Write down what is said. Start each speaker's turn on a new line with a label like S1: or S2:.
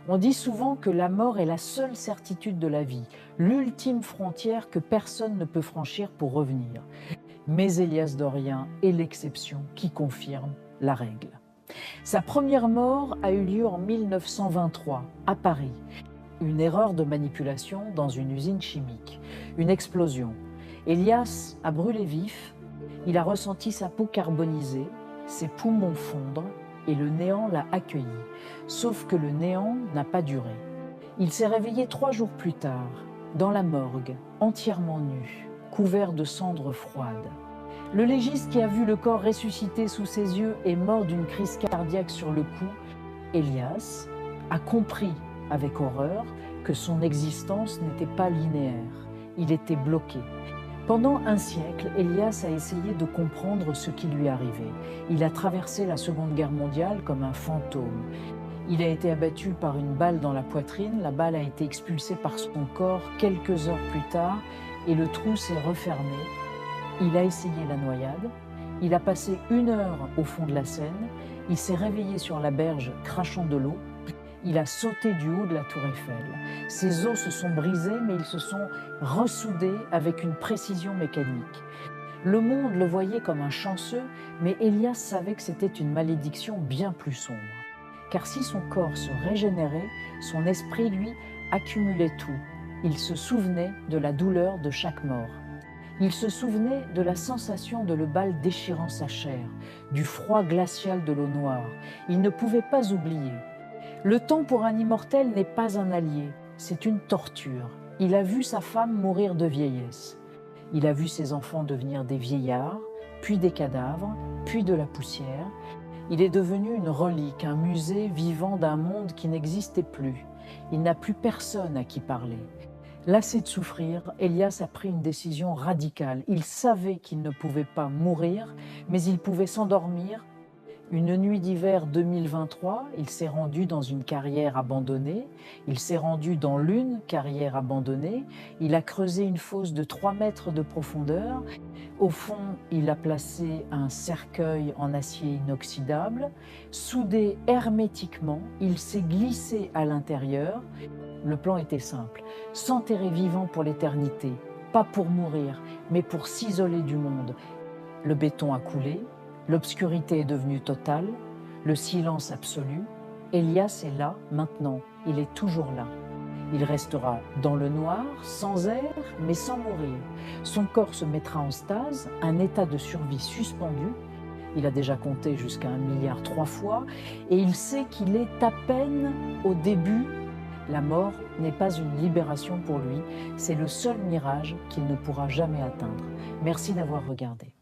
S1: On dit souvent que la mort est la seule certitude de la vie, l'ultime frontière que personne ne peut franchir pour revenir. Mais Élias Dorien est l'exception qui confirme la règle. Sa première mort a eu lieu en 1923, à Paris. Une erreur de manipulation dans une usine chimique, une explosion. Élias a brûlé vif, il a ressenti sa peau carbonisée, ses poumons fondre et le néant l'a accueilli. Sauf que le néant n'a pas duré. Il s'est réveillé 3 jours plus tard, dans la morgue, entièrement nu, couvert de cendres froides. Le légiste qui a vu le corps ressuscité sous ses yeux est mort d'une crise cardiaque sur le coup. Élias a compris avec horreur que son existence n'était pas linéaire. Il était bloqué. Pendant un siècle, Élias a essayé de comprendre ce qui lui arrivait. Il a traversé la Seconde Guerre mondiale comme un fantôme. Il a été abattu par une balle dans la poitrine. La balle a été expulsée par son corps quelques heures plus tard et le trou s'est refermé. Il a essayé la noyade. Il a passé 1 heure au fond de la Seine. Il s'est réveillé sur la berge crachant de l'eau. Il a sauté du haut de la tour Eiffel. Ses os se sont brisés, mais ils se sont ressoudés avec une précision mécanique. Le monde le voyait comme un chanceux, mais Élias savait que c'était une malédiction bien plus sombre. Car si son corps se régénérait, son esprit, lui, accumulait tout. Il se souvenait de la douleur de chaque mort. Il se souvenait de la sensation de le bal déchirant sa chair, du froid glacial de l'eau noire. Il ne pouvait pas oublier. Le temps pour un immortel n'est pas un allié, c'est une torture. Il a vu sa femme mourir de vieillesse. Il a vu ses enfants devenir des vieillards, puis des cadavres, puis de la poussière. Il est devenu une relique, un musée vivant d'un monde qui n'existait plus. Il n'a plus personne à qui parler. Lassé de souffrir, Élias a pris une décision radicale. Il savait qu'il ne pouvait pas mourir, mais il pouvait s'endormir. Une nuit d'hiver 2023, il s'est rendu dans une carrière abandonnée, il s'est rendu dans l'une carrière abandonnée, il a creusé une fosse de 3 mètres de profondeur. Au fond, il a placé un cercueil en acier inoxydable, soudé hermétiquement, il s'est glissé à l'intérieur. Le plan était simple, s'enterrer vivant pour l'éternité, pas pour mourir, mais pour s'isoler du monde. Le béton a coulé. L'obscurité est devenue totale, le silence absolu. Élias est là, maintenant, il est toujours là. Il restera dans le noir, sans air, mais sans mourir. Son corps se mettra en stase, un état de survie suspendu. Il a déjà compté jusqu'à 1 milliard 3 fois, et il sait qu'il est à peine au début. La mort n'est pas une libération pour lui, c'est le seul mirage qu'il ne pourra jamais atteindre. Merci d'avoir regardé.